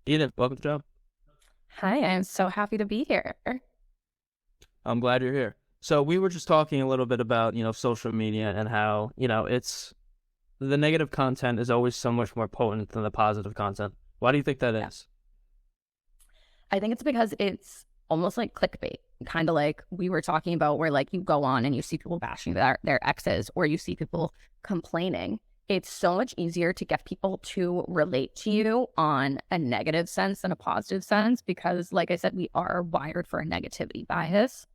Eaden, welcome to the show. Hi, I'm so happy to be here. I'm glad you're here. So we were just talking a little bit about, social media and how, it's the negative content is always so much more potent than the positive content. Why do you think that Yeah. is? I think it's because it's almost like clickbait, kind of like we were talking about, where like you go on and you see people bashing their exes or you see people complaining. It's so much easier to get people to relate to you on a negative sense than a positive sense because, like I said, we are wired for a negativity bias.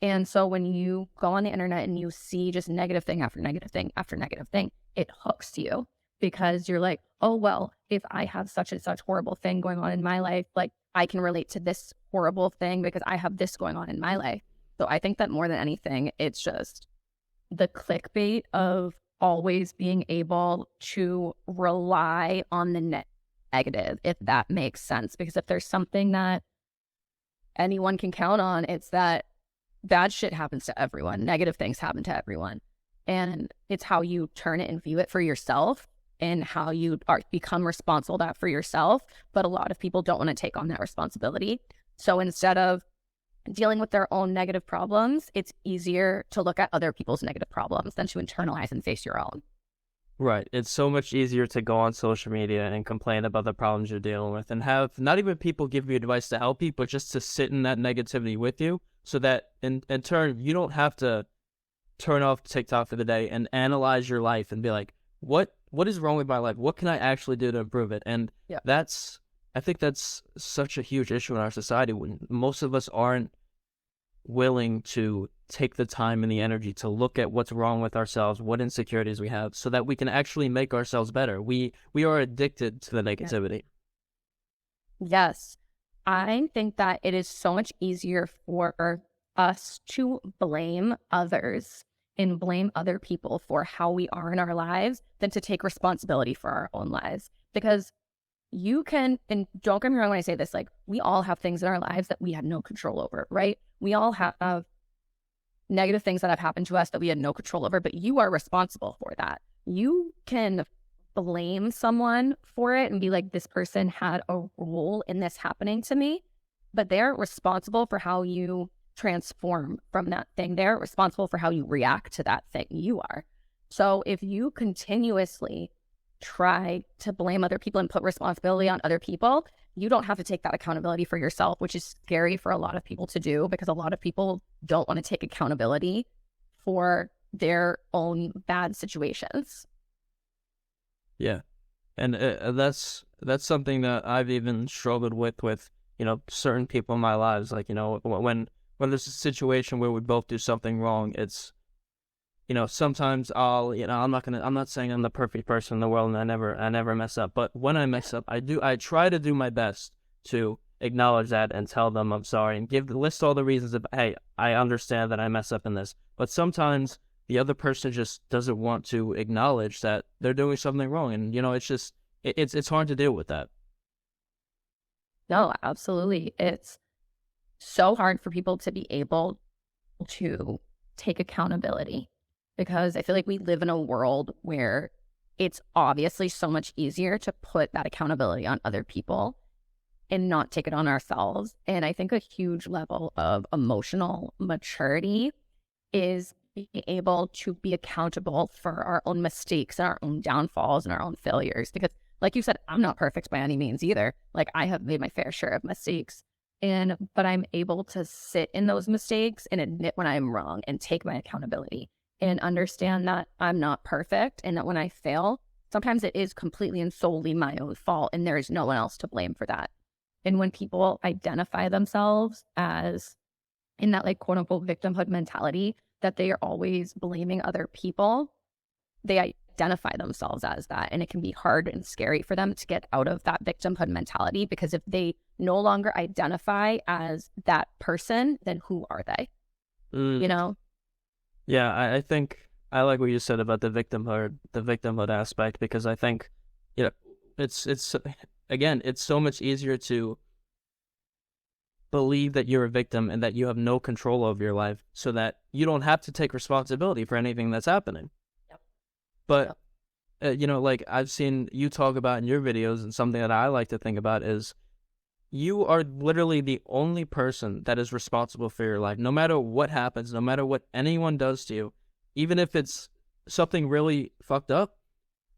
And so when you go on the internet and you see just negative thing after negative thing after negative thing, it hooks you because you're like, oh, well, if I have such and such horrible thing going on in my life, like I can relate to this horrible thing because I have this going on in my life. So I think that more than anything, it's just the clickbait of always being able to rely on the negative, if that makes sense. Because if there's something that anyone can count on, it's that bad shit happens to everyone. Negative things happen to everyone. And it's how you turn it and view it for yourself and how you become responsible that for yourself. But a lot of people don't want to take on that responsibility. So instead of dealing with their own negative problems, it's easier to look at other people's negative problems than to internalize and face your own. Right. It's so much easier to go on social media and complain about the problems you're dealing with and have not even people give you advice to help you, but just to sit in that negativity with you so that in turn, you don't have to turn off TikTok for the day and analyze your life and be like, what is wrong with my life? What can I actually do to improve it? And Yeah. that's I think that's such a huge issue in our society when most of us aren't willing to take the time and the energy to look at what's wrong with ourselves, what insecurities we have, so that we can actually make ourselves better. We are addicted to the Yeah. negativity. Yes. I think that it is so much easier for us to blame others and blame other people for how we are in our lives than to take responsibility for our own lives. Because you can, and don't get me wrong when I say this, like we all have things in our lives that we had no control over, right? We all have negative things that have happened to us that we had no control over, but you are responsible for that. You can blame someone for it and be like, this person had a role in this happening to me, but they're responsible for how you transform from that thing. They're responsible for how you react to that thing. You are. So if you continuously try to blame other people and put responsibility on other people, you don't have to take that accountability for yourself, which is scary for a lot of people to do because a lot of people don't want to take accountability for their own bad situations. Yeah, and that's something that I've even struggled with certain people in my lives. Like when there's a situation where we both do something wrong, it's sometimes I'm not saying I'm the perfect person in the world and I never mess up, but when I mess up, I try to do my best to acknowledge that and tell them I'm sorry and list all the reasons of, hey, I understand that I mess up in this. But sometimes the other person just doesn't want to acknowledge that they're doing something wrong, and it's just it's hard to deal with that. No, absolutely. It's so hard for people to be able to take accountability because I feel like we live in a world where it's obviously so much easier to put that accountability on other people and not take it on ourselves. And I think a huge level of emotional maturity is being able to be accountable for our own mistakes and our own downfalls and our own failures. Because, like you said, I'm not perfect by any means either. Like, I have made my fair share of mistakes. But I'm able to sit in those mistakes and admit when I'm wrong and take my accountability and understand that I'm not perfect and that when I fail, sometimes it is completely and solely my own fault and there is no one else to blame for that. And when people identify themselves as in that like quote unquote victimhood mentality, that they are always blaming other people, they identify themselves as that. And it can be hard and scary for them to get out of that victimhood mentality because if they no longer identify as that person, then who are they? Mm, You know? yeah, I think I like what you said about the victimhood aspect, because I think you know it's again, it's so much easier to believe that you're a victim and that you have no control over your life so that you don't have to take responsibility for anything that's happening. Yep. But Yep. like I've seen you talk about in your videos, and something that I like to think about is you are literally the only person that is responsible for your life. No matter what happens, no matter what anyone does to you, even if it's something really fucked up,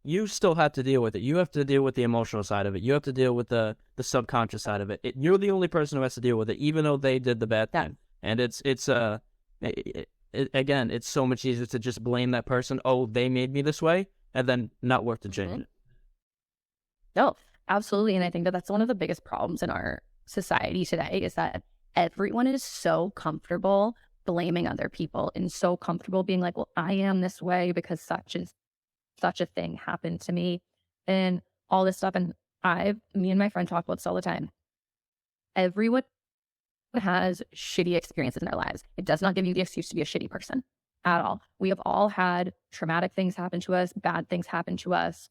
you still have to deal with it. You have to deal with the emotional side of it. You have to deal with the subconscious side of it. You're the only person who has to deal with it, even though they did the bad thing. And again, it's so much easier to just blame that person. Oh, they made me this way, and then not work to change it. No, absolutely. And I think that that's one of the biggest problems in our society today is that everyone is so comfortable blaming other people and so comfortable being like, well, I am this way because such and such a thing happened to me and all this stuff. And me and my friend talk about this all the time. Everyone has shitty experiences in their lives. It does not give you the excuse to be a shitty person at all. We have all had traumatic things happen to us, bad things happen to us,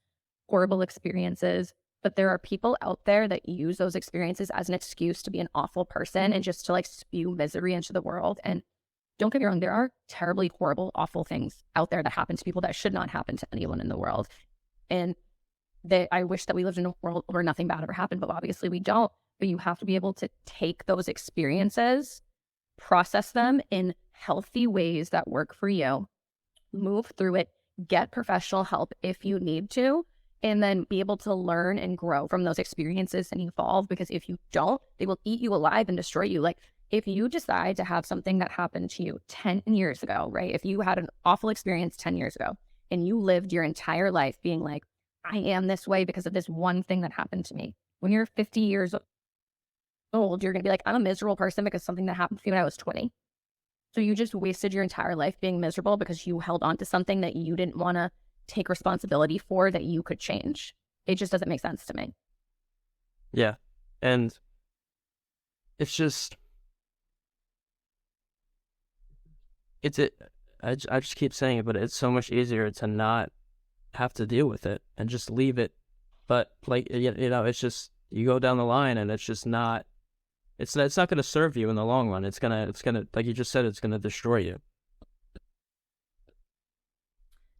horrible experiences. But there are people out there that use those experiences as an excuse to be an awful person and just to like spew misery into the world. And don't get me wrong, there are terribly horrible, awful things out there that happen to people that should not happen to anyone in the world. And I wish that we lived in a world where nothing bad ever happened, but obviously we don't. But you have to be able to take those experiences, process them in healthy ways that work for you, move through it, get professional help if you need to, and then be able to learn and grow from those experiences and evolve. Because if you don't, they will eat you alive and destroy you. Like if you decide to have something that happened to you 10 years ago, right? If you had an awful experience 10 years ago and you lived your entire life being like, I am this way because of this one thing that happened to me. When you're 50 years old, you're going to be like, I'm a miserable person because something that happened to me when I was 20. So you just wasted your entire life being miserable because you held on to something that you didn't want to take responsibility for that you could change. It just doesn't make sense to me. Yeah. And it's just, I just keep saying it, but it's so much easier to not have to deal with it and just leave it. But like, it's just, you go down the line and it's just not, it's not going to serve you in the long run. It's going to, like you just said, it's going to destroy you.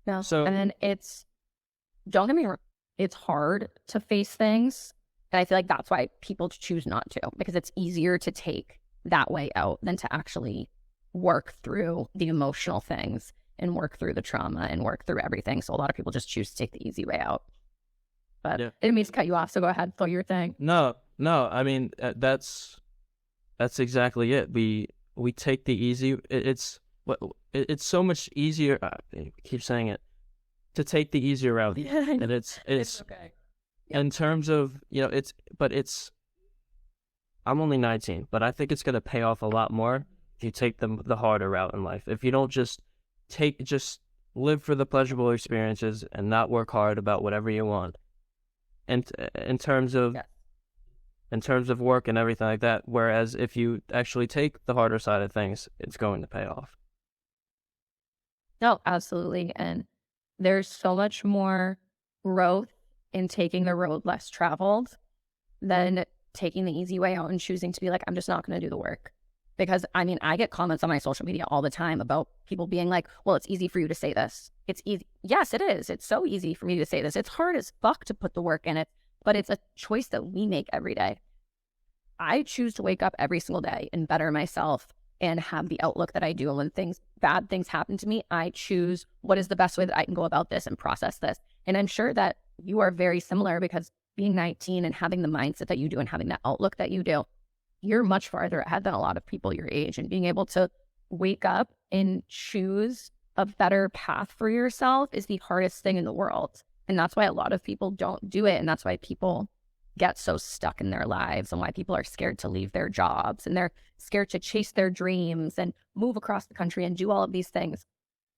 No. So, and don't get me wrong, it's hard to face things. And I feel like that's why people choose not to, because it's easier to take that way out than to actually work through the emotional things and work through the trauma and work through everything. So a lot of people just choose to take the easy way out. But it didn't mean to cut you off, so go ahead, throw your thing. No, I mean, that's exactly it. We take the easy, it's so much easier, I keep saying it, to take the easier route. Yeah, and it's okay. In terms of, I'm only 19, but I think it's going to pay off a lot more if you take the harder route in life. If you don't just live for the pleasurable experiences and not work hard about whatever you want. And in terms of work and everything like that, whereas if you actually take the harder side of things, it's going to pay off. No, absolutely. And there's so much more growth in taking the road less traveled than taking the easy way out and choosing to be like, I'm just not going to do the work. Because, I mean, I get comments on my social media all the time about people being like, well, it's easy for you to say this. It's easy. Yes, it is. It's so easy for me to say this. It's hard as fuck to put the work in it, but it's a choice that we make every day. I choose to wake up every single day and better myself and have the outlook that I do. And when bad things happen to me, I choose what is the best way that I can go about this and process this. And I'm sure that you are very similar, because being 19 and having the mindset that you do and having that outlook that you do, you're much farther ahead than a lot of people your age. And being able to wake up and choose a better path for yourself is the hardest thing in the world. And that's why a lot of people don't do it. And that's why people get so stuck in their lives, and why people are scared to leave their jobs and they're scared to chase their dreams and move across the country and do all of these things,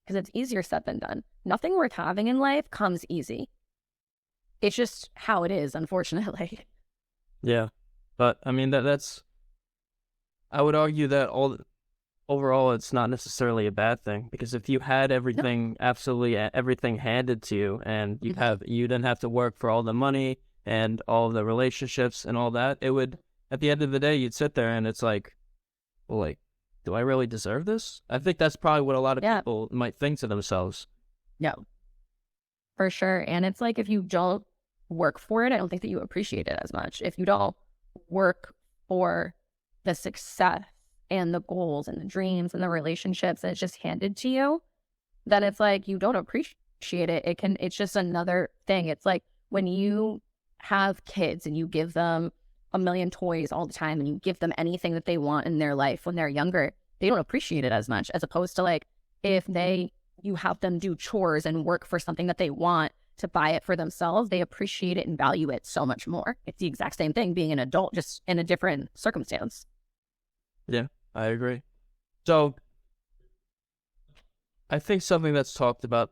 because it's easier said than done. Nothing worth having in life comes easy. It's just how it is, unfortunately. Yeah. But I mean, that's, I would argue that overall it's not necessarily a bad thing, because if you had everything, absolutely everything handed to you, and you didn't have to work for all the money and all the relationships and all that, it would, at the end of the day, you'd sit there and it's like, well, like, do I really deserve this? I think that's probably what a lot of people might think to themselves. No. For sure. And it's like if you don't work for it, I don't think that you appreciate it as much. If you don't work for the success and the goals and the dreams and the relationships that it's just handed to you, then it's like you don't appreciate it. It's just another thing. It's like when you have kids and you give them a million toys all the time and you give them anything that they want in their life when they're younger, they don't appreciate it as much, as opposed to like if you have them do chores and work for something that they want to buy it for themselves, they appreciate it and value it so much more. It's the exact same thing being an adult, just in a different circumstance. Yeah, I agree. So I think something that's talked about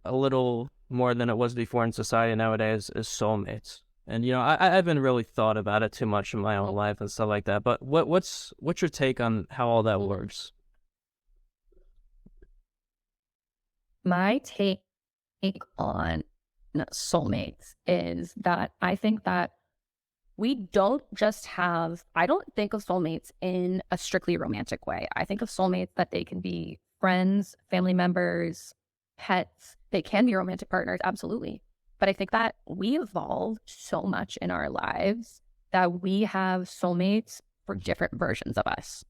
a little more than it was before in society nowadays is soulmates. And I haven't really thought about it too much in my own life and stuff like that. But what's your take on how all that works? My take on soulmates is that I think that I don't think of soulmates in a strictly romantic way. I think of soulmates that they can be friends, family members, pets. They can be romantic partners, absolutely. But I think that we evolve so much in our lives that we have soulmates for different versions of us.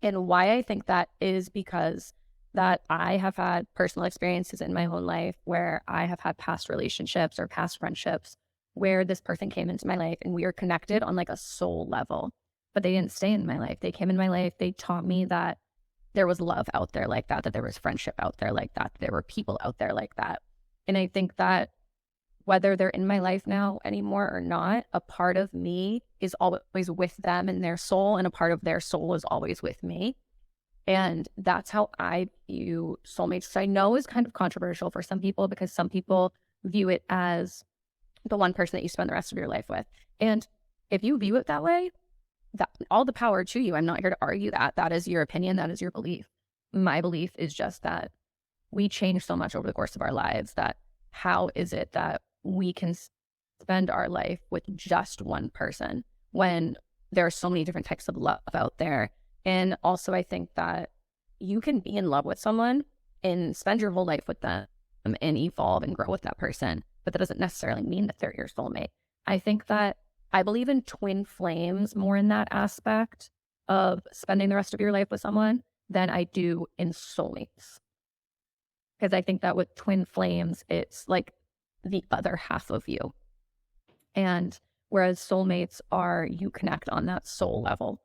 And why I think that is because that I have had personal experiences in my own life where I have had past relationships or past friendships where this person came into my life and we are connected on like a soul level, but they didn't stay in my life. They came in my life. They taught me that there was love out there like that there was friendship out there like that there were people out there like that. And I think that whether they're in my life now anymore or not, a part of me is always with them and their soul, and a part of their soul is always with me. And that's how I view soulmates. So I know is kind of controversial for some people because some people view it as the one person that you spend the rest of your life with. And if you view it that way, that all the power to you. I'm not here to argue that. That is your opinion. That is your belief. My belief is just that we change so much over the course of our lives that how is it that we can spend our life with just one person when there are so many different types of love out there. And also I think that you can be in love with someone and spend your whole life with them and evolve and grow with that person, but that doesn't necessarily mean that they're your soulmate. I think that I believe in twin flames more in that aspect of spending the rest of your life with someone than I do in soulmates. Because I think that with twin flames, it's like the other half of you. And whereas soulmates are, you connect on that soul level.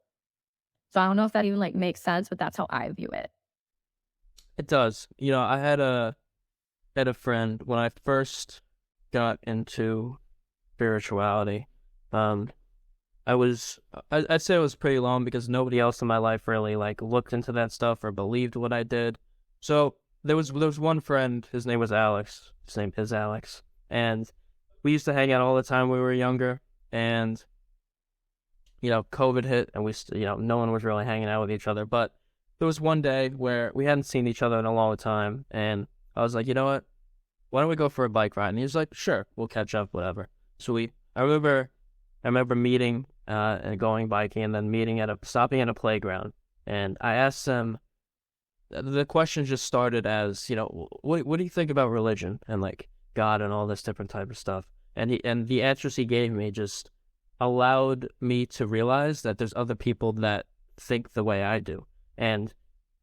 So I don't know if that even like makes sense, but that's how I view it. It does. I had a friend when I first got into spirituality. I'd say it was pretty long because nobody else in my life really like looked into that stuff or believed what I did. So there was one friend, his name was Alex. His name is Alex. And we used to hang out all the time when we were younger. And, COVID hit and no one was really hanging out with each other. But there was one day where we hadn't seen each other in a long time. And I was like, you know what? Why don't we go for a bike ride? And he was like, sure, we'll catch up, whatever. So I remember meeting and going biking and then stopping at a playground. And I asked him, the question just started as, what do you think about religion and like God and all this different type of stuff? And the answers he gave me just allowed me to realize that there's other people that think the way I do. And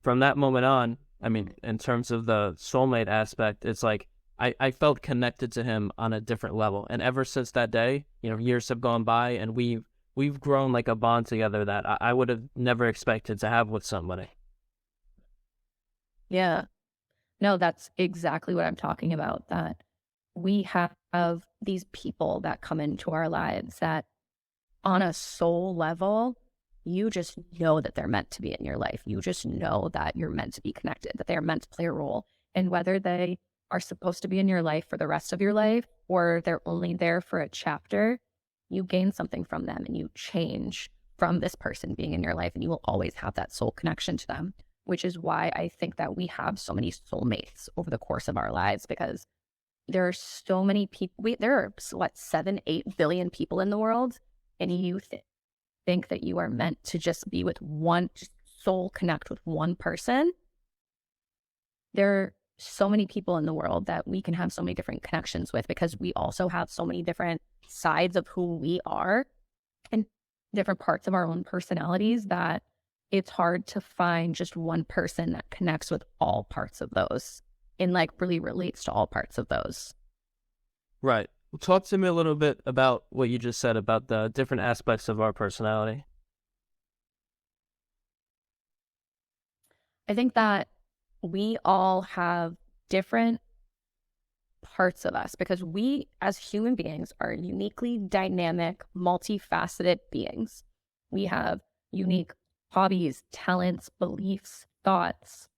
from that moment on, I mean, in terms of the soulmate aspect, it's like I felt connected to him on a different level. And ever since that day, years have gone by and we've grown like a bond together that I would have never expected to have with somebody. Yeah. No, that's exactly what I'm talking about, that we have these people that come into our lives that on a soul level, you just know that they're meant to be in your life. You just know that you're meant to be connected, that they're meant to play a role. And whether they are supposed to be in your life for the rest of your life or they're only there for a chapter, you gain something from them and you change from this person being in your life, and you will always have that soul connection to them, which is why I think that we have so many soulmates over the course of our lives, because there are so many people. There are 7-8 billion people in the world, and you think that you are meant to just be with one soul, connect with one person. There so many people in the world that we can have so many different connections with, because we also have so many different sides of who we are and different parts of our own personalities, that it's hard to find just one person that connects with all parts of those and like really relates to all parts of those. Right. Well, talk to me a little bit about what you just said about the different aspects of our personality. I think that we all have different parts of us because we as human beings are uniquely dynamic, multifaceted beings. We have unique hobbies, talents, beliefs, thoughts,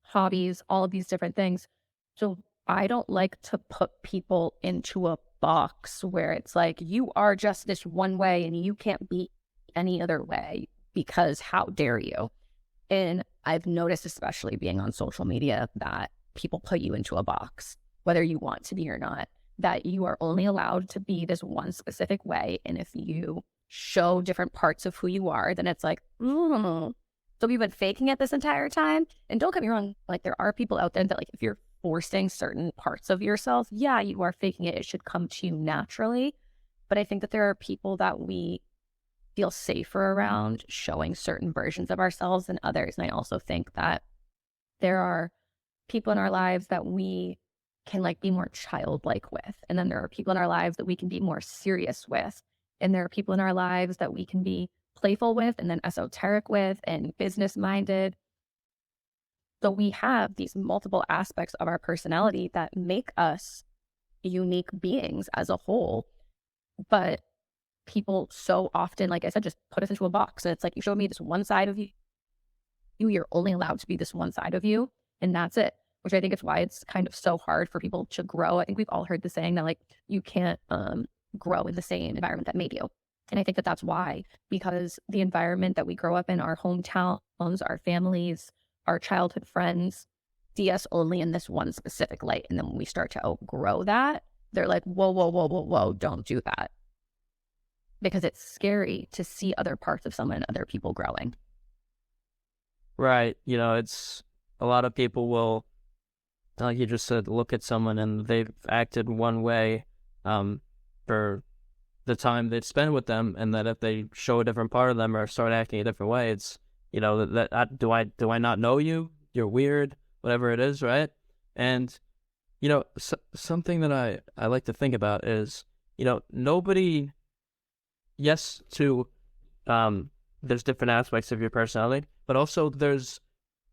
hobbies, all of these different things. So I don't like to put people into a box where it's like, you are just this one way and you can't be any other way, because how dare you? And I've noticed, especially being on social media, that people put you into a box, whether you want to be or not, that you are only allowed to be this one specific way. And if you show different parts of who you are, then it's like, so we've been faking it this entire time. And don't get me wrong, like there are people out there that like, if you're forcing certain parts of yourself, yeah, you are faking it. It should come to you naturally. But I think that there are people that we feel safer around showing certain versions of ourselves than others. And I also think that there are people in our lives that we can like be more childlike with. And then there are people in our lives that we can be more serious with. And there are people in our lives that we can be playful with and then esoteric with and business minded. So we have these multiple aspects of our personality that make us unique beings as a whole. But people so often, like I said, just put us into a box. And it's like, you showed me this one side of you. You're only allowed to be this one side of you. And that's it, which I think is why it's kind of so hard for people to grow. I think we've all heard the saying that like, you can't grow in the same environment that made you. And I think that that's why, because the environment that we grow up in, our hometowns, our families, our childhood friends, see us only in this one specific light. And then when we start to outgrow that, they're like, whoa, whoa, whoa, whoa, whoa, don't do that. Because it's scary to see other parts of someone and other people growing. Right. You know, it's a lot of people will, like you just said, look at someone and they've acted one way for the time they've spent with them, and that if they show a different part of them or start acting a different way, it's, you know, that do I not know you? You're weird, whatever it is, right? And, you know, something that I like to think about is, you know, nobody, yes, there's different aspects of your personality, but also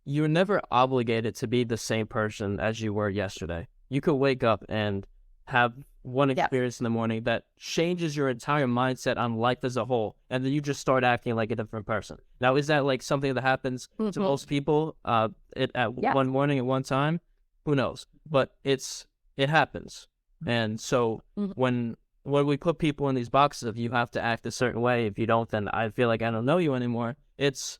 you're never obligated to be the same person as you were yesterday. You could wake up and have one experience in the morning that changes your entire mindset on life as a whole, and then you just start acting like a different person. Now, is that like something that happens to most people one morning at one time? Who knows? But it happens. And so when we put people in these boxes of you have to act a certain way, if you don't, then I feel like I don't know you anymore. It's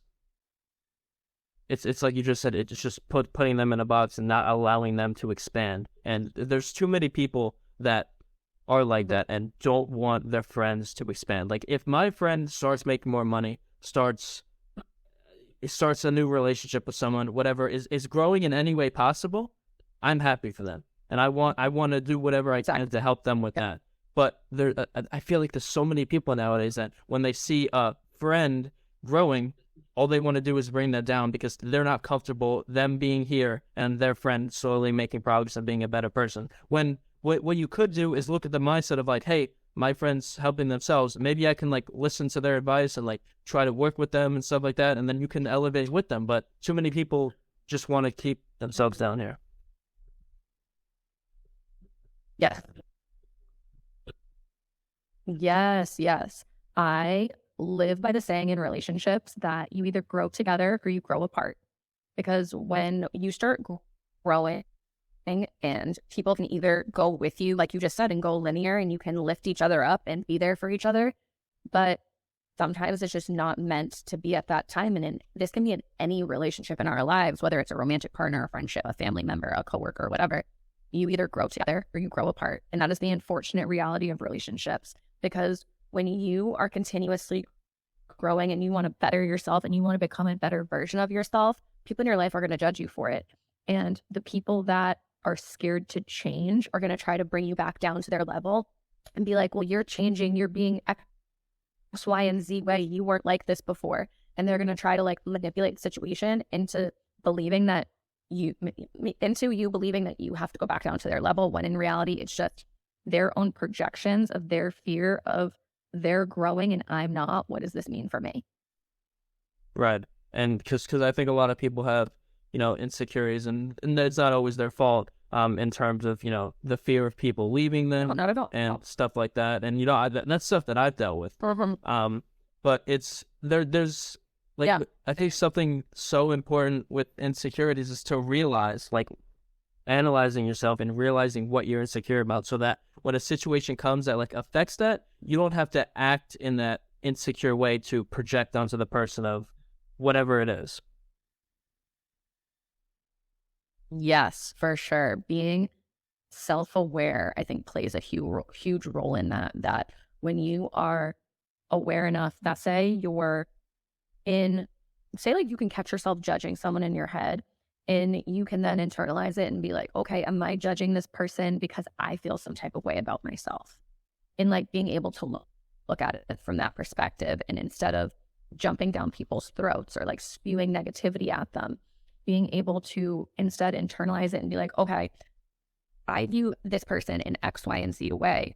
like you just said, it's just putting them in a box and not allowing them to expand. And there's too many people that are like that and don't want their friends to expand. Like if my friend starts making more money, starts a new relationship with someone, whatever, is growing in any way possible, I'm happy for them. And I want to do whatever I can to help them with that. But I feel like there's so many people nowadays that when they see a friend growing, all they want to do is bring that down because they're not comfortable them being here and their friend slowly making progress and being a better person. When what you could do is look at the mindset of like, hey, my friend's helping themselves. Maybe I can like listen to their advice and like try to work with them and stuff like that. And then you can elevate with them. But too many people just want to keep themselves down here. Yes. Yes. I live by the saying in relationships that you either grow together or you grow apart. Because when you start growing and people can either go with you, like you just said, and go linear and you can lift each other up and be there for each other. But sometimes it's just not meant to be at that time. And this can be in any relationship in our lives, whether it's a romantic partner, a friendship, a family member, a coworker, whatever. You either grow together or you grow apart. And that is the unfortunate reality of relationships. Because when you are continuously growing and you want to better yourself and you want to become a better version of yourself, people in your life are going to judge you for it. And the people that are scared to change are going to try to bring you back down to their level and be like, well, you're changing, you're being X, Y, and Z way. You weren't like this before. And they're going to try to like manipulate the situation into believing that you believing that you have to go back down to their level, when in reality, it's just their own projections of their fear of they're growing and I'm not. What does this mean for me? Right. And because I think a lot of people have, insecurities, and it's not always their fault, in terms of, the fear of people leaving them, not at all, and stuff like that. And, that's stuff that I've dealt with. But there's like, yeah. I think something so important with insecurities is to realize, like, analyzing yourself and realizing what you're insecure about, so that when a situation comes that like affects that, you don't have to act in that insecure way to project onto the person of whatever it is. Yes, for sure. Being self-aware, I think, plays a huge role in that when you are aware enough that say like you can catch yourself judging someone in your head, and you can then internalize it and be like, okay, am I judging this person because I feel some type of way about myself? And like being able to look at it from that perspective, and instead of jumping down people's throats or like spewing negativity at them, being able to instead internalize it and be like, okay, I view this person in X, Y, and Z way.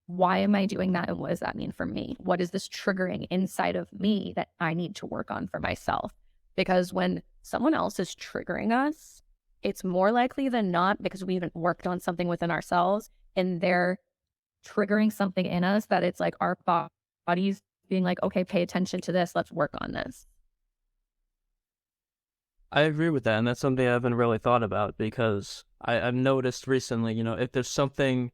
Why am I doing that? And what does that mean for me? What is this triggering inside of me that I need to work on for myself? Because when someone else is triggering us, it's more likely than not because we haven't worked on something within ourselves, and they're triggering something in us that it's like our bodies being like, okay, pay attention to this. Let's work on this. I agree with that. And that's something I haven't really thought about, because I've noticed recently, if there's something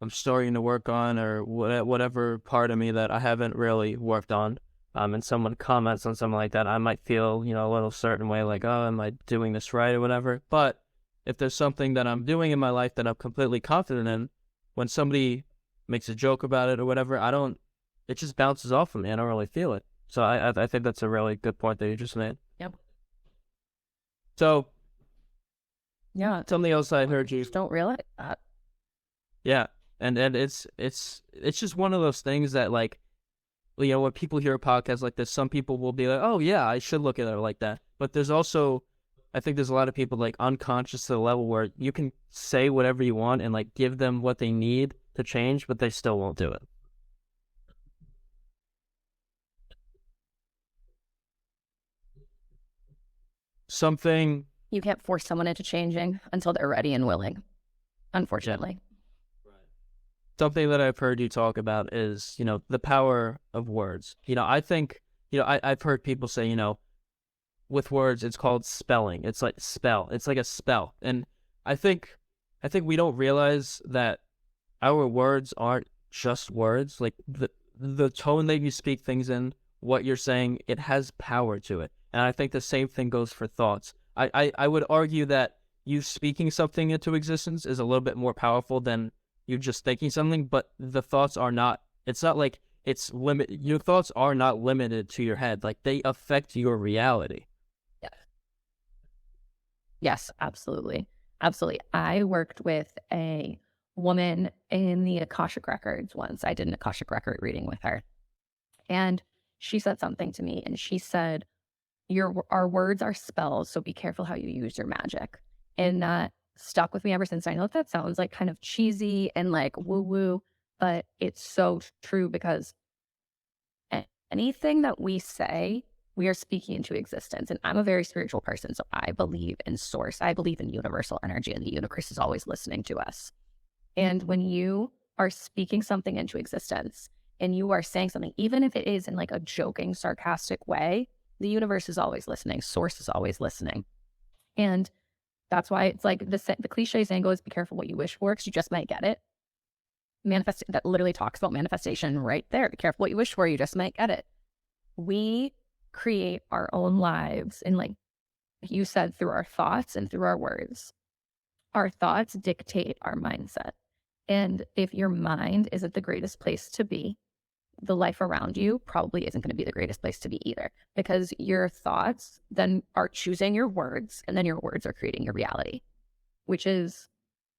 I'm starting to work on, or whatever part of me that I haven't really worked on, and someone comments on something like that, I might feel, a little certain way, like, oh, am I doing this right or whatever? But if there's something that I'm doing in my life that I'm completely confident in, when somebody makes a joke about it or whatever, it just bounces off of me. I don't really feel it. So I think that's a really good point that you just made. Yep. So, yeah, something else I heard you just don't realize that. Yeah, and it's just one of those things that, like, when people hear a podcast like this, some people will be like, oh yeah, I should look at it like that. But there's also, I think there's a lot of people like unconscious to the level where you can say whatever you want and like give them what they need to change, but they still won't do it. Something you can't force someone into changing until they're ready and willing, unfortunately. Something that I've heard you talk about is, the power of words. I think, I've heard people say, with words, it's called spelling. It's like spell. It's like a spell. And I think we don't realize that our words aren't just words. Like the tone that you speak things in, what you're saying, it has power to it. And I think the same thing goes for thoughts. I would argue that you speaking something into existence is a little bit more powerful than you just thinking something, but the thoughts are not, it's not like your thoughts are not limited to your head. Like, they affect your reality. Yeah. Yes, absolutely. Absolutely. I worked with a woman in the Akashic Records once. I did an Akashic Record reading with her. And she said something to me, and she said, our words are spells, so be careful how you use your magic. And that stuck with me ever since. I know that sounds like kind of cheesy and like woo-woo, but it's so true, because anything that we say, we are speaking into existence. And I'm a very spiritual person, so I believe in source. I believe in universal energy, and the universe is always listening to us. And when you are speaking something into existence and you are saying something, even if it is in like a joking, sarcastic way, the universe is always listening. Source is always listening. And that's why it's like the cliche saying goes, be careful what you wish for, because you just might get it. That literally talks about manifestation right there. Be careful what you wish for, you just might get it. We create our own lives, and like you said, through our thoughts and through our words. Our thoughts dictate our mindset. And if your mind isn't the greatest place to be, the life around you probably isn't going to be the greatest place to be either, because your thoughts then are choosing your words, and then your words are creating your reality, which is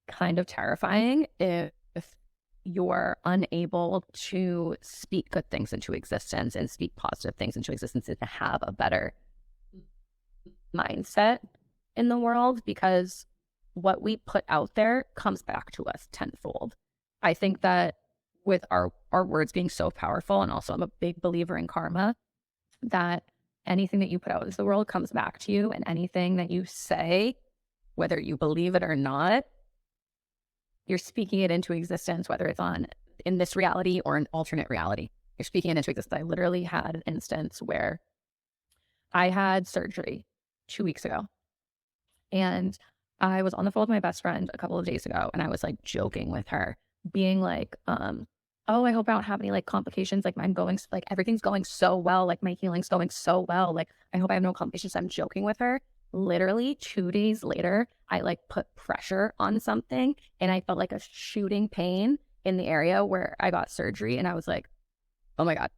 kind of terrifying if you're unable to speak good things into existence and speak positive things into existence and to have a better mindset in the world, because what we put out there comes back to us tenfold. I think that with our words being so powerful, and also I'm a big believer in karma, that anything that you put out into the world comes back to you, and anything that you say, whether you believe it or not, you're speaking it into existence, whether it's in this reality or an alternate reality. You're speaking it into existence. I literally had an instance where I had surgery 2 weeks ago, and I was on the phone with my best friend a couple of days ago, and I was like joking with her, being like, oh, I hope I don't have any like complications. Like everything's going so well. Like my healing's going so well. Like I hope I have no complications. I'm joking with her. Literally 2 days later, I like put pressure on something, and I felt like a shooting pain in the area where I got surgery. And I was like, oh my God.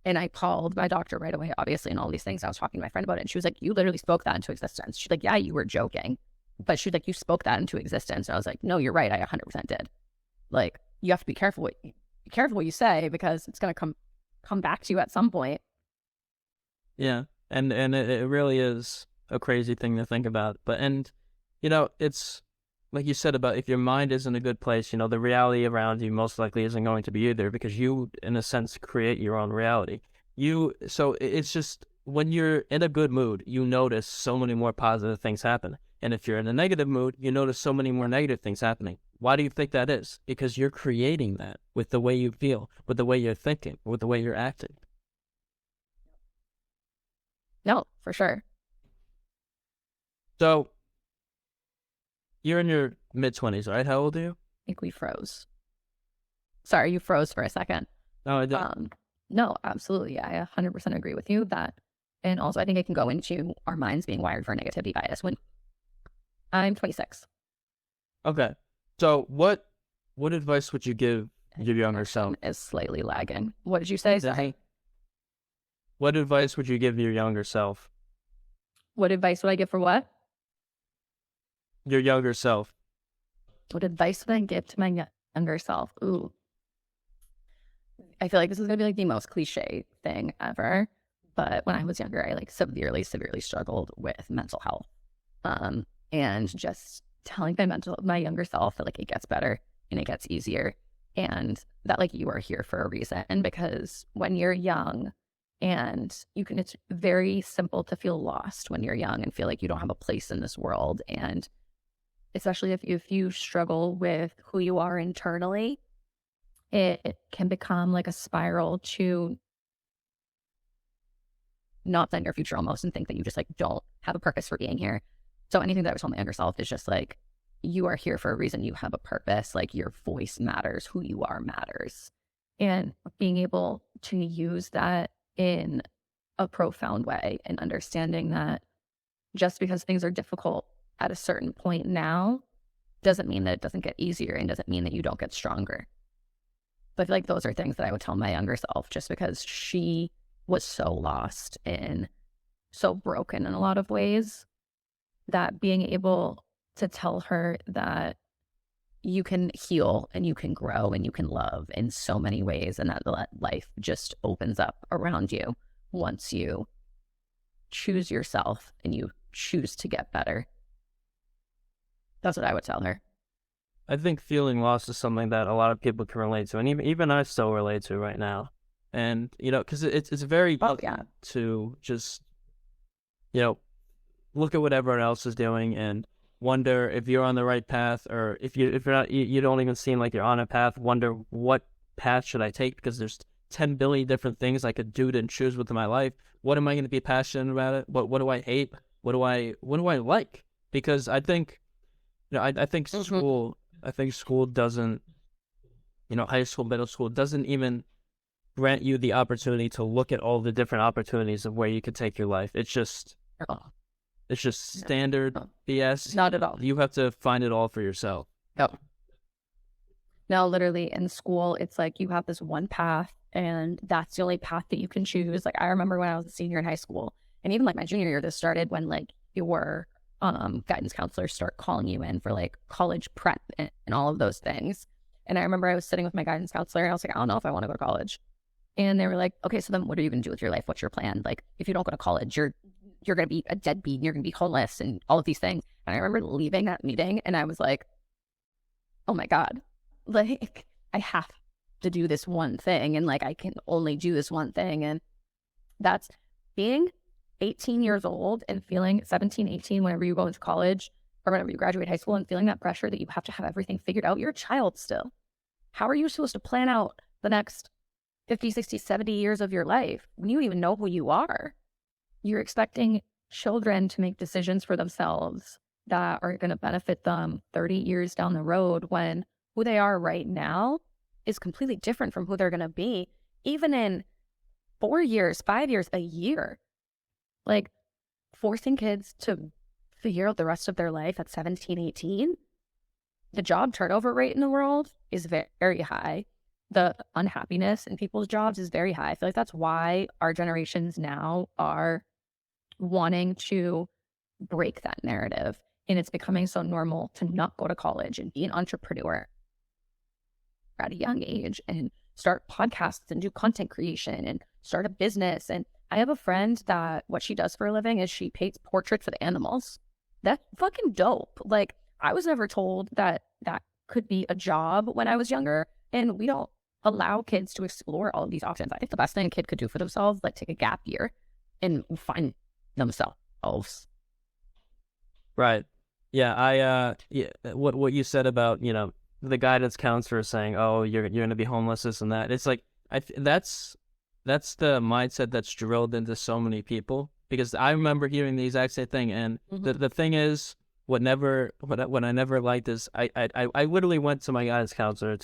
And I called my doctor right away, obviously, and all these things. I was talking to my friend about it, and she was like, you literally spoke that into existence. She's like, yeah, you were joking. But she's like, you spoke that into existence. And I was like, no, you're right. I 100% did. Like, you have to be careful what you say, because it's going to come back to you at some point. Yeah. And it really is a crazy thing to think about. And it's like you said about if your mind is in a good place, the reality around you most likely isn't going to be either, because you, in a sense, create your own reality. So it's just when you're in a good mood, you notice so many more positive things happen. And if you're in a negative mood, you notice so many more negative things happening. Why do you think that is? Because you're creating that with the way you feel, with the way you're thinking, with the way you're acting. No, for sure. So you're in your mid-20s, right? How old are you? I think we froze. Sorry, you froze for a second. No, I didn't. No, absolutely. I 100% agree with you that. And also, I think it can go into our minds being wired for negativity bias. When I'm 26. Okay. So what advice would you give your younger self? Is slightly lagging. What did you say? Sorry. What advice would you give your younger self? What advice would I give for what? Your younger self. What advice would I give to my younger self? Ooh. I feel like this is going to be like the most cliche thing ever. But when I was younger, I like severely struggled with mental health. And just telling my younger self that like it gets better and it gets easier, and that like you are here for a reason. Because when you're young, and it's very simple to feel lost when you're young and feel like you don't have a place in this world. And especially if you struggle with who you are internally, it can become like a spiral to not plan your future almost, and think that you just like don't have a purpose for being here. So anything that I would tell my younger self is just like, you are here for a reason. You have a purpose. Like your voice matters. Who you are matters. And being able to use that in a profound way, and understanding that just because things are difficult at a certain point now doesn't mean that it doesn't get easier, and doesn't mean that you don't get stronger. But I feel like those are things that I would tell my younger self, just because she was so lost and so broken in a lot of ways, that being able to tell her that you can heal and you can grow and you can love in so many ways, and that life just opens up around you once you choose yourself and you choose to get better. That's what I would tell her. I think feeling lost is something that a lot of people can relate to, and even I still relate to right now. And because it's very to just look at what everyone else is doing and wonder if you're on the right path, or if you're not, you don't even seem like you're on a path. Wonder, what path should I take? Because there's 10 billion different things I could do to choose within my life. What am I going to be passionate about? It? What do I hate? What do I like? Because I think, I think school. I think school doesn't, high school, middle school doesn't even grant you the opportunity to look at all the different opportunities of where you could take your life. It's just standard BS. Not at all. You have to find it all for yourself. Yep. Now, literally in school, it's like you have this one path and that's the only path that you can choose. Like I remember when I was a senior in high school and even like my junior year, this started when like your guidance counselors start calling you in for like college prep and all of those things. And I remember I was sitting with my guidance counselor and I was like, I don't know if I want to go to college. And they were like, okay, so then what are you going to do with your life? What's your plan? Like, if you don't go to college, you're going to be a deadbeat and you're going to be homeless and all of these things. And I remember leaving that meeting and I was like, oh my God, like I have to do this one thing. And like, I can only do this one thing. And that's being 18 years old and feeling 17, 18, whenever you go into college or whenever you graduate high school and feeling that pressure that you have to have everything figured out. You're a child still. How are you supposed to plan out the next 50, 60, 70 years of your life when you don't even know who you are? You're expecting children to make decisions for themselves that are going to benefit them 30 years down the road when who they are right now is completely different from who they're going to be, even in 4 years, 5 years, a year. Like forcing kids to figure out the rest of their life at 17, 18. The job turnover rate in the world is very high. The unhappiness in people's jobs is very high. I feel like that's why our generations now are wanting to break that narrative. And it's becoming so normal to not go to college and be an entrepreneur at a young age and start podcasts and do content creation and start a business. And I have a friend that what she does for a living is she paints portraits of animals. That's fucking dope. Like I was never told that that could be a job when I was younger. And we don't allow kids to explore all of these options. I think the best thing a kid could do for themselves, like take a gap year and find themselves. Right. Yeah. What you said about, you know, the guidance counselor saying, oh, you're going to be homeless, this and that. It's like, that's the mindset that's drilled into so many people, because I remember hearing the exact same thing. And the thing is, what I never liked is I literally went to my guidance counselor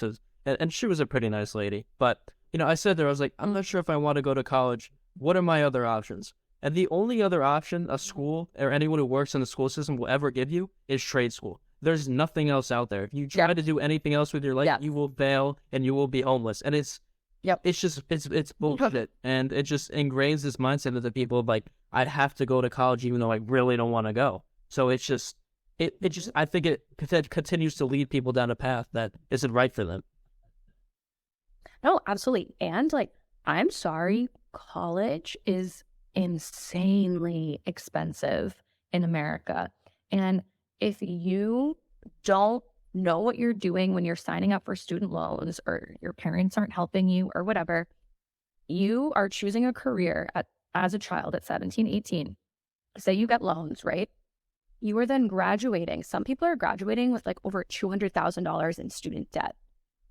and she was a pretty nice lady. But, you know, I said there, I was like, I'm not sure if I want to go to college. What are my other options? And the only other option a school or anyone who works in the school system will ever give you is trade school. There's nothing else out there. If you try to do anything else with your life, you will fail and you will be homeless. And it's just it's bullshit. And it just ingrains this mindset into people of like, I have to go to college even though I really don't want to go. So it's just I think it continues to lead people down a path that isn't right for them. No, absolutely. And like, I'm sorry, college is insanely expensive in America. And if you don't know what you're doing when you're signing up for student loans or your parents aren't helping you or whatever, you are choosing a career as a child at 17, 18. Say you get loans, right? You are then graduating. Some people are graduating with like over $200,000 in student debt.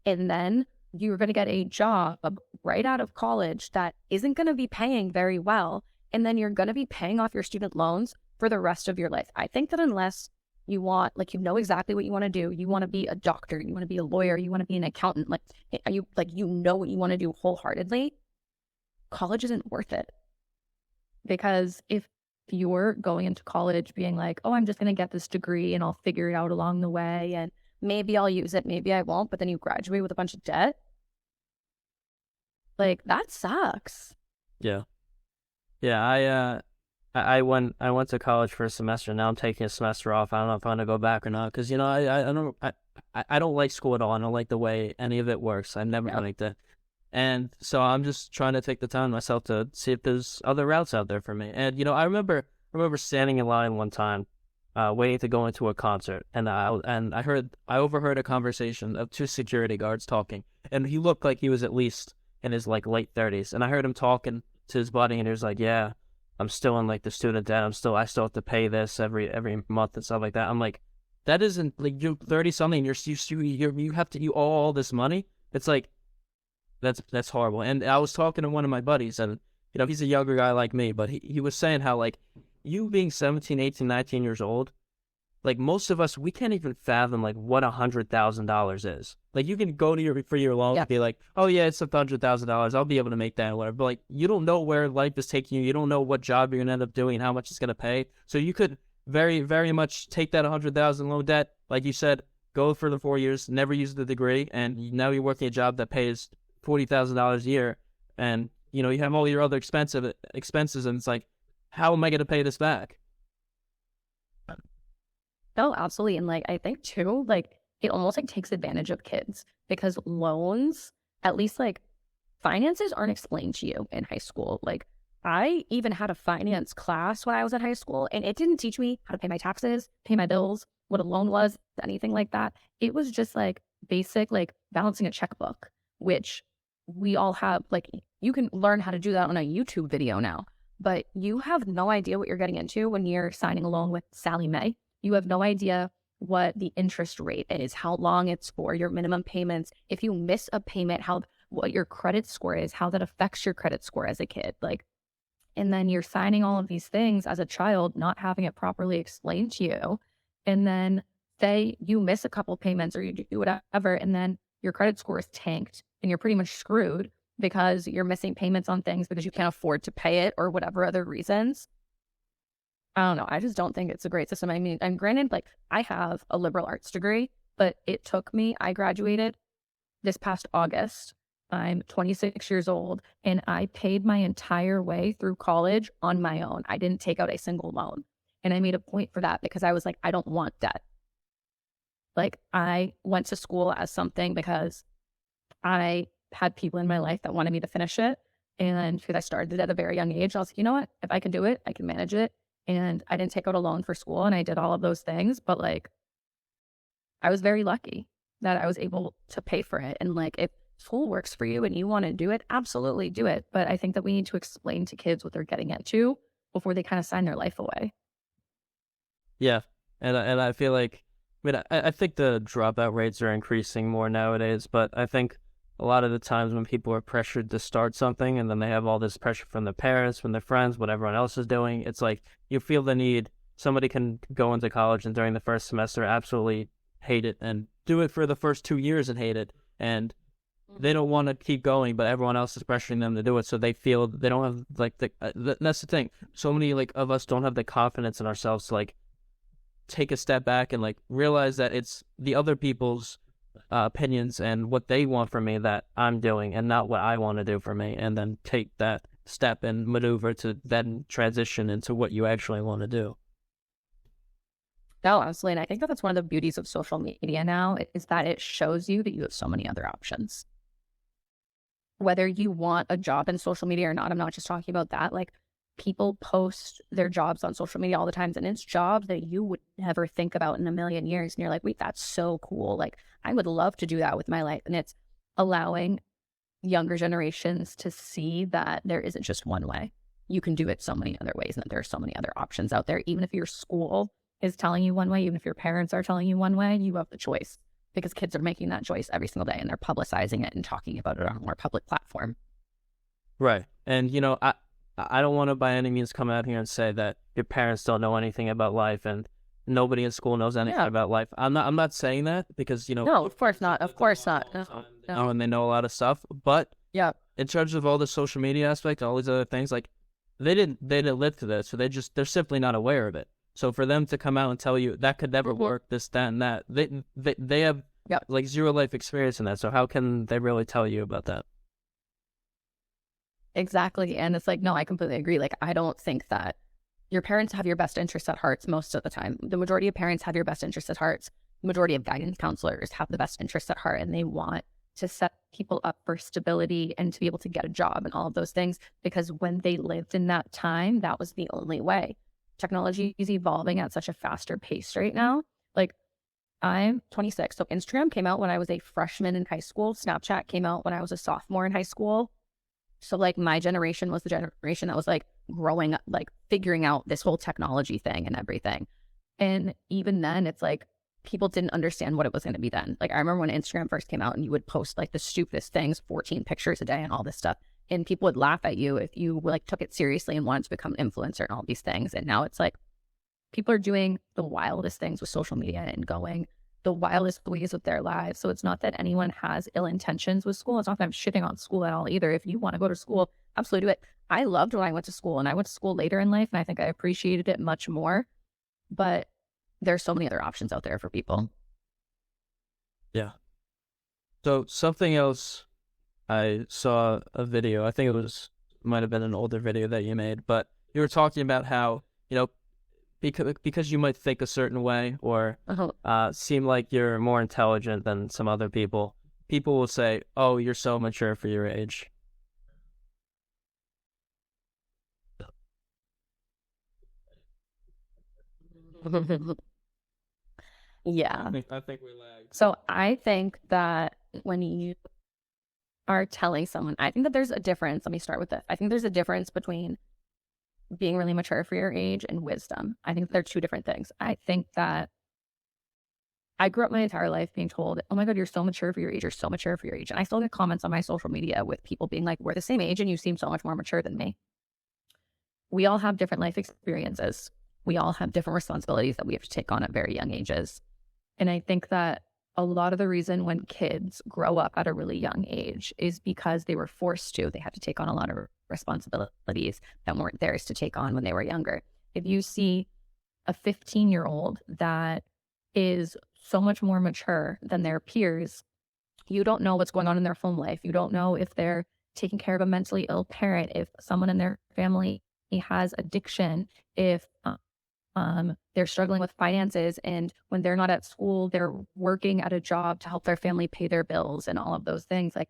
And then you're going to get a job right out of college that isn't going to be paying very well. And then you're going to be paying off your student loans for the rest of your life. I think that unless you want, like, you know exactly what you want to do, you want to be a doctor, you want to be a lawyer, you want to be an accountant, like you know what you want to do wholeheartedly, college isn't worth it. Because if you're going into college being like, oh, I'm just going to get this degree and I'll figure it out along the way and maybe I'll use it, maybe I won't, but then you graduate with a bunch of debt, like, that sucks. Yeah. Yeah, I went to college for a semester. Now I'm taking a semester off. I don't know if I'm gonna go back or not, because, you know, I don't like school at all. I don't like the way any of it works. I never liked it, and so I'm just trying to take the time myself to see if there's other routes out there for me. And, you know, I remember standing in line one time, waiting to go into a concert, and I overheard a conversation of two security guards talking, and he looked like he was at least in his like late 30s, and I heard him talking to his buddy, and he was like, yeah, I'm still in like the student debt. I still have to pay this every month and stuff like that. I'm like, that isn't, like, you're 30 something. You have to, you owe all this money. It's like, that's horrible. And I was talking to one of my buddies, and, you know, he's a younger guy like me, but he was saying how, like, you being 17, 18, 19 years old, like, most of us, we can't even fathom like what $100,000 is. Like, you can go to for your loan and be like, oh yeah, it's $100,000. I'll be able to make that or whatever. But, like, you don't know where life is taking you. You don't know what job you're gonna end up doing, how much it's gonna pay. So you could very, very much take that $100,000 loan debt, like you said, go for the 4 years, never use the degree, and now you're working a job that pays $40,000 a year, and you know you have all your other expenses, and it's like, how am I going to pay this back? No, absolutely. And like, I think too, like, it almost like takes advantage of kids because loans, at least like finances aren't explained to you in high school. Like, I even had a finance class when I was in high school, and it didn't teach me how to pay my taxes, pay my bills, what a loan was, anything like that. It was just like basic, like balancing a checkbook, which we all have. Like, you can learn how to do that on a YouTube video now, but you have no idea what you're getting into when you're signing a loan with Sally Mae. You have no idea what the interest rate is, how long it's for, your minimum payments. If you miss a payment, what your credit score is, how that affects your credit score as a kid. Like, and then you're signing all of these things as a child, not having it properly explained to you. And then say you miss a couple payments or you do whatever, and then your credit score is tanked and you're pretty much screwed because you're missing payments on things because you can't afford to pay it or whatever other reasons. I don't know. I just don't think it's a great system. I mean, and granted, like, I have a liberal arts degree, but I graduated this past August. I'm 26 years old, and I paid my entire way through college on my own. I didn't take out a single loan. And I made a point for that because I was like, I don't want debt. Like, I went to school as something because I had people in my life that wanted me to finish it. And because I started it at a very young age, I was like, you know what? If I can do it, I can manage it. And I didn't take out a loan for school, and I did all of those things. But like, I was very lucky that I was able to pay for it. And like, if school works for you and you want to do it, absolutely do it. But I think that we need to explain to kids what they're getting into before they kind of sign their life away. Yeah, and I feel like, I mean, I think the dropout rates are increasing more nowadays, but I think a lot of the times when people are pressured to start something and then they have all this pressure from their parents, from their friends, what everyone else is doing, it's like you feel the need. Somebody can go into college and during the first semester absolutely hate it and do it for the first 2 years and hate it. And they don't want to keep going, but everyone else is pressuring them to do it. So they feel they don't have like that's the thing. So many like of us don't have the confidence in ourselves to like take a step back and like realize that it's the other people's opinions and what they want from me that I'm doing and not what I want to do for me, and then take that step and maneuver to then transition into what you actually want to do. No, honestly, and I think that that's one of the beauties of social media now is that it shows you that you have so many other options. Whether you want a job in social media or not, I'm not just talking about that. Like, people post their jobs on social media all the time, and it's jobs that you would never think about in a million years. And you're like, wait, that's so cool. Like, I would love to do that with my life. And it's allowing younger generations to see that there isn't just one way. You can do it so many other ways, and that there are so many other options out there. Even if your school is telling you one way, even if your parents are telling you one way, you have the choice, because kids are making that choice every single day and they're publicizing it and talking about it on a more public platform. Right. And, you know, I don't want to by any means come out here and say that your parents don't know anything about life and nobody in school knows anything about life. I'm not saying that because, you know. No, of course not. Of course not. No. And they know a lot of stuff. But yeah, in terms of all the social media aspect, all these other things, like they didn't live to this. So they're simply not aware of it. So for them to come out and tell you that could never work, this, that, and that, they have like zero life experience in that. So how can they really tell you about that? Exactly. And it's like, no, I completely agree. Like, I don't think that your parents have your best interests at heart most of the time. The majority of parents have your best interests at heart. The majority of guidance counselors have the best interests at heart, and they want to set people up for stability and to be able to get a job and all of those things, because when they lived in that time, that was the only way. Technology is evolving at such a faster pace right now. Like, I'm 26, so Instagram came out when I was a freshman in high school. Snapchat came out when I was a sophomore in high school. So like, my generation was the generation that was like growing up, like figuring out this whole technology thing and everything. And even then, it's like people didn't understand what it was going to be then. Like, I remember when Instagram first came out and you would post like the stupidest things, 14 pictures a day and all this stuff. And people would laugh at you if you like took it seriously and wanted to become an influencer and all these things. And now it's like people are doing the wildest things with social media and going the wildest ways of their lives. So it's not that anyone has ill intentions with school. It's not that I'm shitting on school at all either. If you want to go to school, absolutely do it. I loved when I went to school, and I went to school later in life, and I think I appreciated it much more. But there's so many other options out there for people. Yeah. So something else, I saw a video. I think it was might have been an older video that you made, but you were talking about how, you know, because you might think a certain way or Uh-huh. seem like you're more intelligent than some other people. People will say, "Oh, you're so mature for your age." Yeah. I think we lagged. So I think that when you are telling someone, I think that there's a difference. Let me start with this. I think there's a difference between being really mature for your age and wisdom. I think they're two different things. I think that I grew up my entire life being told, oh my God, you're so mature for your age. You're so mature for your age. And I still get comments on my social media with people being like, we're the same age and you seem so much more mature than me. We all have different life experiences. We all have different responsibilities that we have to take on at very young ages. And I think that a lot of the reason when kids grow up at a really young age is because they were forced to. They had to take on a lot of responsibilities that weren't theirs to take on when they were younger. If you see a 15-year-old that is so much more mature than their peers, you don't know what's going on in their home life. You don't know if they're taking care of a mentally ill parent, if someone in their family has addiction, if they're struggling with finances, and when they're not at school, they're working at a job to help their family pay their bills and all of those things. Like,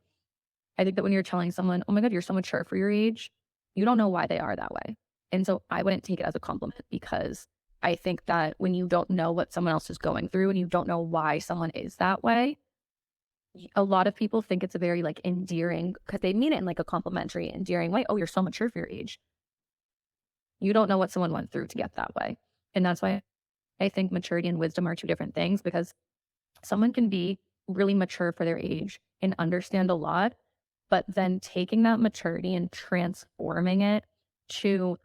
I think that when you're telling someone, oh my God, you're so mature for your age, you don't know why they are that way. And so I wouldn't take it as a compliment, because I think that when you don't know what someone else is going through and you don't know why someone is that way, a lot of people think it's a very like endearing, because they mean it in like a complimentary, endearing way. Oh, you're so mature for your age. You don't know what someone went through to get that way. And that's why I think maturity and wisdom are two different things, because someone can be really mature for their age and understand a lot, but then taking that maturity and transforming it to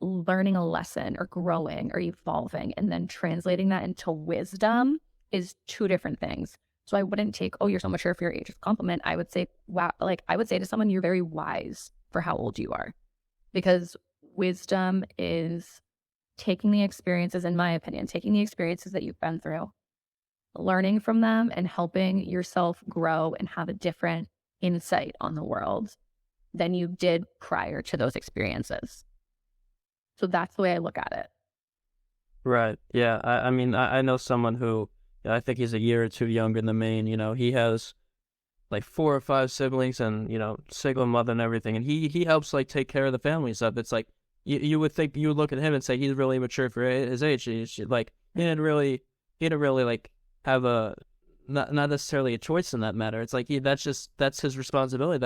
learning a lesson or growing or evolving and then translating that into wisdom is two different things. So I wouldn't take, oh, you're so mature for your age as a compliment. I would say, wow, like I would say to someone, you're very wise for how old you are, because wisdom is taking the experiences, in my opinion, taking the experiences that you've been through, learning from them and helping yourself grow and have a different insight on the world than you did prior to those experiences. So that's the way I look at it. Right. Yeah. I mean, I know someone who, I think he's a year or two younger than me, and, he has like 4 or 5 siblings and, single mother and everything. And he helps like take care of the family and stuff. It's like, you would think, you would look at him and say he's really mature for his age. Like, he didn't really like have not necessarily a choice in that matter. It's like, that's his responsibility.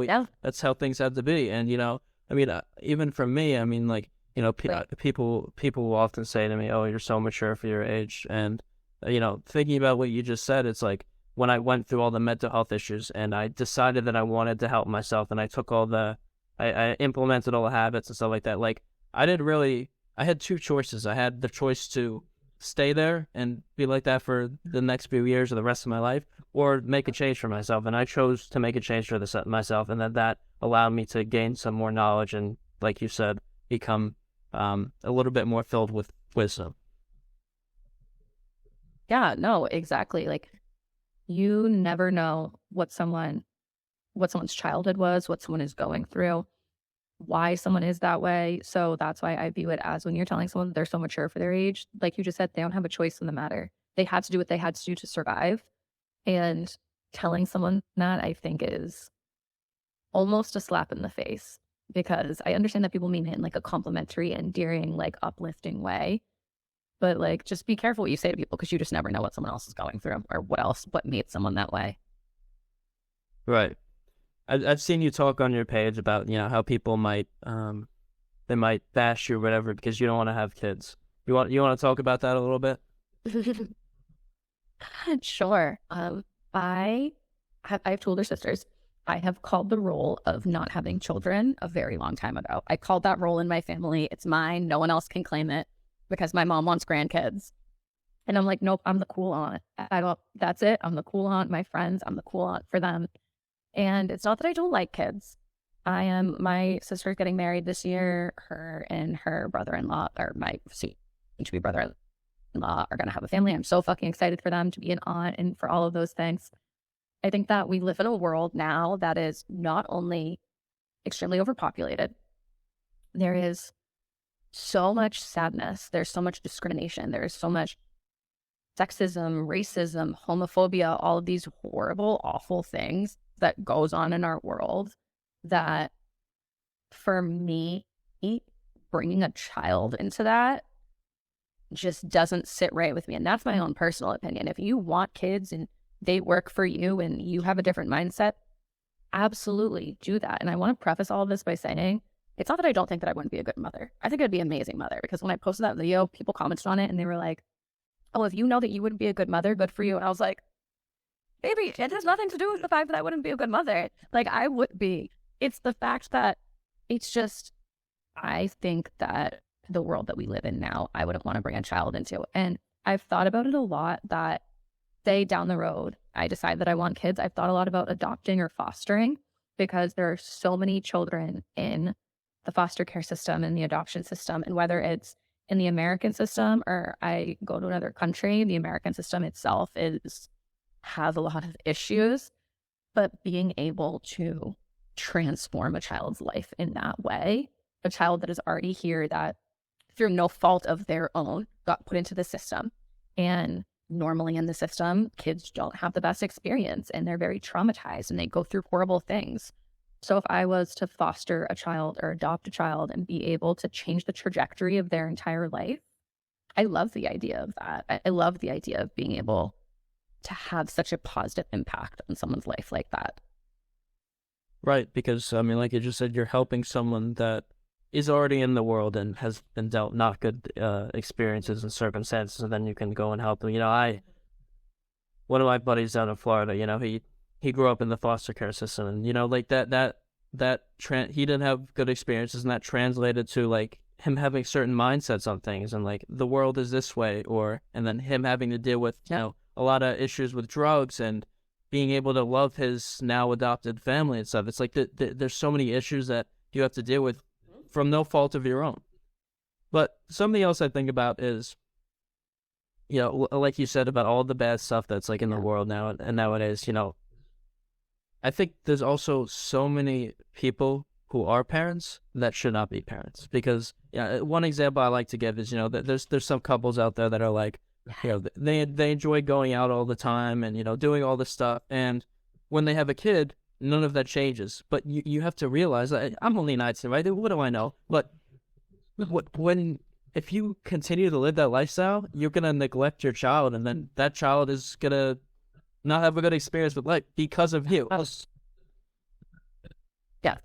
Yeah. That's how things have to be. And, I mean, even from me, I mean, like, Right. people will often say to me, "Oh, you're so mature for your age." And thinking about what you just said, it's like when I went through all the mental health issues and I decided that I wanted to help myself, and I took I implemented all the habits and stuff like that. Like, I had two choices. I had the choice to stay there and be like that for the next few years or the rest of my life, or make a change for myself. And I chose to make a change for myself, and then that allowed me to gain some more knowledge and, like you said, become a little bit more filled with wisdom. Yeah, no, exactly. Like, you never know what someone's childhood was, what someone is going through, why someone is that way. So that's why I view it as, when you're telling someone they're so mature for their age, like you just said, they don't have a choice in the matter. They had to do what they had to do to survive. And telling someone that, I think, is almost a slap in the face, because I understand that people mean it in like a complimentary, endearing, like uplifting way. But like, just be careful what you say to people, because you just never know what someone else is going through or what made someone that way. Right. I've seen you talk on your page about, how people might they might bash you or whatever because you don't want to have kids. You want to talk about that a little bit? Sure. I have two older sisters. I have called the role of not having children a very long time ago. I called that role in my family. It's mine. No one else can claim it, because my mom wants grandkids. And I'm like, nope, I'm the cool aunt. That's it. I'm the cool aunt. My friends, I'm the cool aunt for them. And it's not that I don't like kids. My sister's getting married this year. Her and her brother-in-law, or my soon-to-be brother-in-law, are going to have a family. I'm so fucking excited for them to be an aunt and for all of those things. I think that we live in a world now that is not only extremely overpopulated, there is so much sadness, there's so much discrimination, there's so much sexism, racism, homophobia, all of these horrible, awful things that goes on in our world that for me, bringing a child into that just doesn't sit right with me. And that's my own personal opinion. If you want kids and they work for you and you have a different mindset, absolutely do that. And I want to preface all of this by saying, it's not that I don't think that I wouldn't be a good mother. I think I'd be an amazing mother, because when I posted that video, people commented on it and they were like, oh, if you know that you wouldn't be a good mother, good for you. And I was like, baby, it has nothing to do with the fact that I wouldn't be a good mother. Like, I would be. It's the fact that it's just, I think that the world that we live in now, I wouldn't want to bring a child into. And I've thought about it a lot that, say down the road, I decide that I want kids. I've thought a lot about adopting or fostering, because there are so many children in the foster care system and the adoption system. And whether it's in the American system or I go to another country, the American system itself has a lot of issues, but being able to transform a child's life in that way, a child that is already here that through no fault of their own got put into the system. And normally in the system, kids don't have the best experience and they're very traumatized and they go through horrible things. So if I was to foster a child or adopt a child and be able to change the trajectory of their entire life, I love the idea of that. I love the idea of being able to have such a positive impact on someone's life like that. Right, because, I mean, like you just said, you're helping someone that is already in the world and has been dealt not good experiences and circumstances, and then you can go and help them. One of my buddies down in Florida, he grew up in the foster care system, and, like he didn't have good experiences, and that translated to, like, him having certain mindsets on things, and, like, the world is this way, and then him having to deal with, a lot of issues with drugs and being able to love his now adopted family and stuff. It's like there's so many issues that you have to deal with from no fault of your own. But something else I think about is, like you said about all the bad stuff that's like in the world now and nowadays, I think there's also so many people who are parents that should not be parents. Because one example I like to give is, that there's some couples out there that are like, they enjoy going out all the time and, doing all this stuff. And when they have a kid, none of that changes. But you have to realize that I'm only 19, right? What do I know? But if you continue to live that lifestyle, you're going to neglect your child. And then that child is going to not have a good experience with life because of you. Yeah.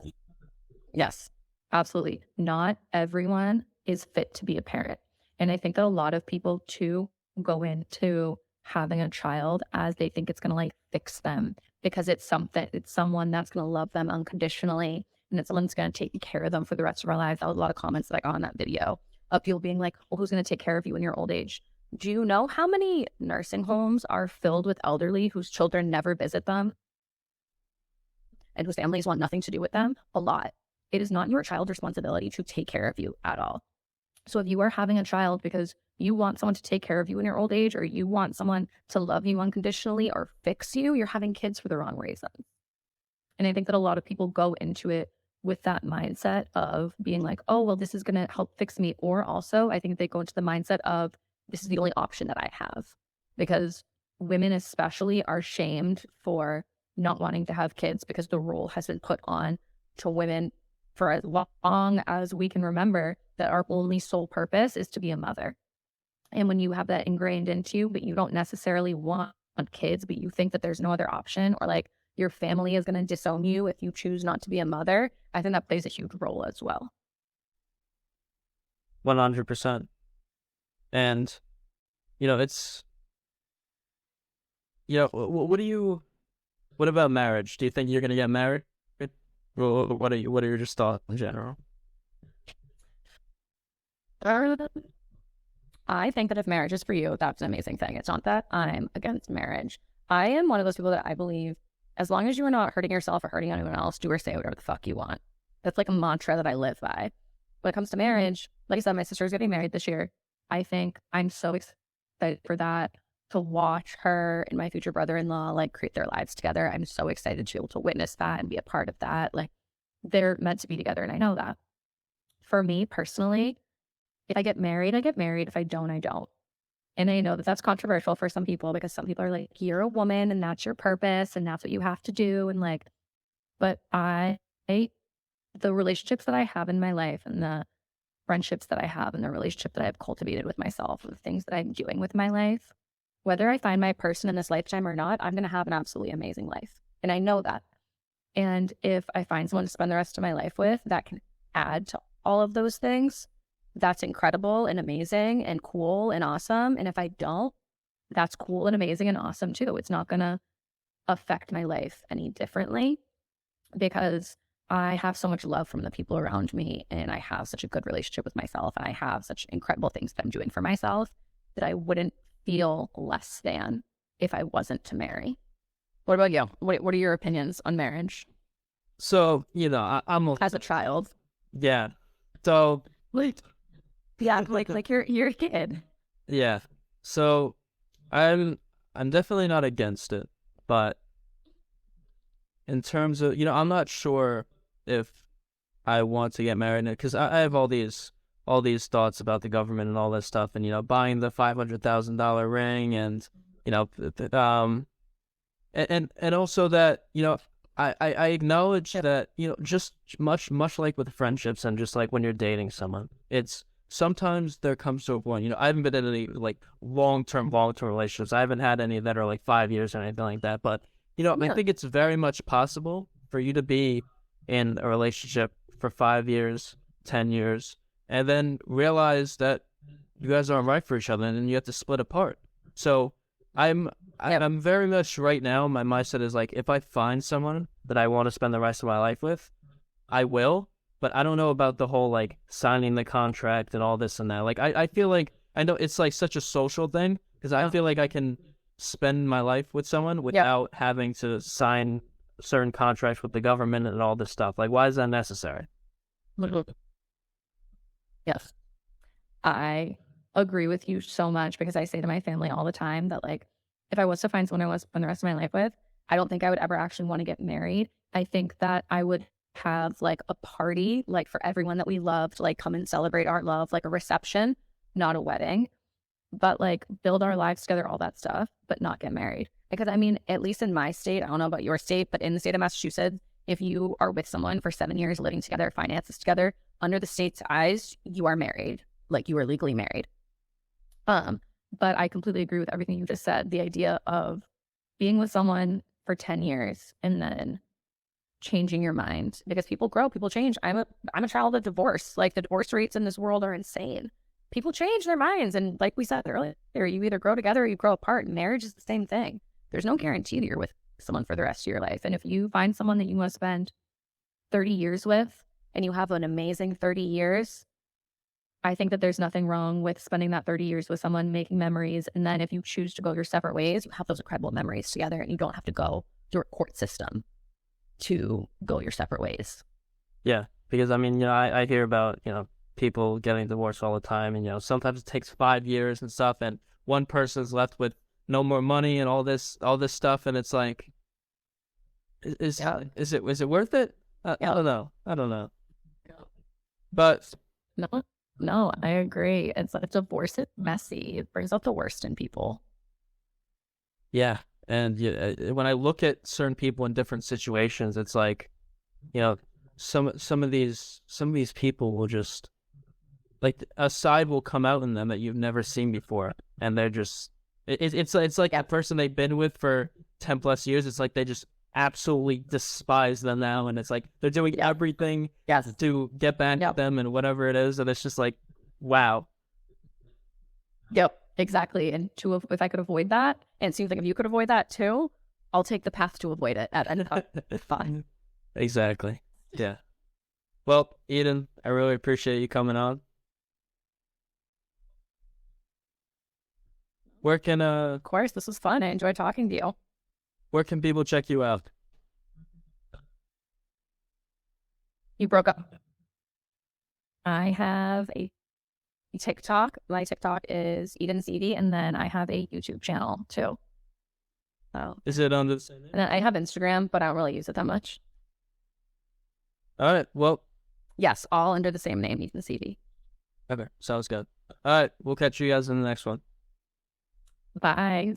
Yes, absolutely. Not everyone is fit to be a parent. And I think that a lot of people too go into having a child as they think it's going to like fix them, because it's someone that's going to love them unconditionally and it's someone that's going to take care of them for the rest of our lives. That was a lot of comments like on that video of people being like, well, who's going to take care of you in your old age? Do you know how many nursing homes are filled with elderly whose children never visit them and whose families want nothing to do with them? A lot. It is not your child's responsibility to take care of you at all. So if you are having a child because you want someone to take care of you in your old age, or you want someone to love you unconditionally or fix you, you're having kids for the wrong reasons. And I think that a lot of people go into it with that mindset of being like, oh, well, this is going to help fix me. Or also, I think they go into the mindset of, this is the only option that I have. Because women especially are shamed for not wanting to have kids, because the role has been put on to women for as long as we can remember, that our only sole purpose is to be a mother. And when you have that ingrained into you, but you don't necessarily want kids, but you think that there's no other option, or like your family is going to disown you if you choose not to be a mother, I think that plays a huge role as well. 100%. And, it's, what about marriage? Do you think you're going to get married? What are your just thoughts in general? I think that if marriage is for you, that's an amazing thing. It's not that I'm against marriage. I am one of those people that I believe, as long as you are not hurting yourself or hurting anyone else, do or say whatever the fuck you want. That's like a mantra that I live by. When it comes to marriage, like I said, my sister's getting married this year. I think I'm so excited for that, to watch her and my future brother-in-law like create their lives together. I'm so excited to be able to witness that and be a part of that. Like, they're meant to be together, and I know that. For me personally, if I get married, I get married. If I don't, I don't. And I know that that's controversial for some people, because some people are like, you're a woman and that's your purpose and that's what you have to do. And like, but the relationships that I have in my life and the friendships that I have and the relationship that I've cultivated with myself and the things that I'm doing with my life, whether I find my person in this lifetime or not, I'm going to have an absolutely amazing life. And I know that. And if I find someone to spend the rest of my life with that can add to all of those things, that's incredible and amazing and cool and awesome. And if I don't, that's cool and amazing and awesome too. It's not going to affect my life any differently, because I have so much love from the people around me, and I have such a good relationship with myself, and I have such incredible things that I'm doing for myself, that I wouldn't feel less than if I wasn't to marry. What about you? What are your opinions on marriage? So, I'm As a child. yeah. So, Yeah, like you're a kid. yeah. So, I'm definitely not against it, but in terms of, I'm not sure if I want to get married, because I have all these thoughts about the government and all this stuff, and buying the $500,000 ring, and and also that I acknowledge that just much like with friendships and just like when you're dating someone, it's sometimes there comes to a point. I haven't been in any like long-term relationships. I haven't had any that are like 5 years or anything like that, but I think it's very much possible for you to be in a relationship for 5 years, 10 years, and then realize that you guys aren't right for each other, and then you have to split apart. So I'm very much right now, my mindset is like, if I find someone that I want to spend the rest of my life with, I will, but I don't know about the whole like signing the contract and all this and that. Like, I feel like, I know it's like such a social thing, because I feel like I can spend my life with someone without having to sign certain contracts with the government and all this stuff. Like, why is that necessary? Yes. I agree with you so much, because I say to my family all the time that like, if I was to find someone I want to spend the rest of my life with, I don't think I would ever actually want to get married. I think that I would have like a party, like for everyone that we loved, like come and celebrate our love, like a reception, not a wedding, but like build our lives together, all that stuff, but not get married. Because I mean, at least in my state, I don't know about your state, but in the state of Massachusetts, if you are with someone for 7 years, living together, finances together, under the state's eyes, you are married, like you are legally married. But I completely agree with everything you just said. The idea of being with someone for 10 years and then changing your mind, because people grow, people change. I'm a child of divorce. Like, the divorce rates in this world are insane. People change their minds. And like we said earlier, you either grow together or you grow apart. Marriage is the same thing. There's no guarantee that you're with someone for the rest of your life. And if you find someone that you want to spend 30 years with and you have an amazing 30 years, I think that there's nothing wrong with spending that 30 years with someone, making memories. And then if you choose to go your separate ways, you have those incredible memories together, and you don't have to go through a court system to go your separate ways. Yeah, because I mean, I hear about, people getting divorced all the time, and, sometimes it takes 5 years and stuff, and one person's left with no more money and all this stuff, and it's like, is it worth it? I don't know. But no, I agree. It's divorce is messy. It brings out the worst in people. Yeah, and when I look at certain people in different situations, it's like, some of these people will just, like, a side will come out in them that you've never seen before, and they're just it's like a person they've been with for 10 plus years. It's like they just absolutely despise them now, and it's like they're doing everything to get back at them and whatever it is, and it's just like, wow. Yep, exactly. And if I could avoid that, and it seems like if you could avoid that too, I'll take the path to avoid it at any time. Fine. Exactly. Yeah. Well, Eaden, I really appreciate you coming on. Where can Of course, this was fun. I enjoyed talking to you. Where can people check you out? You broke up. I have a TikTok. My TikTok is Eaden, and then I have a YouTube channel too. So, Is it under the same name? and then I have Instagram, but I don't really use it that much. All right. Well, Yes, all under the same name, Eaden CV. okay. Sounds good. All right. We'll catch you guys in the next one. Bye.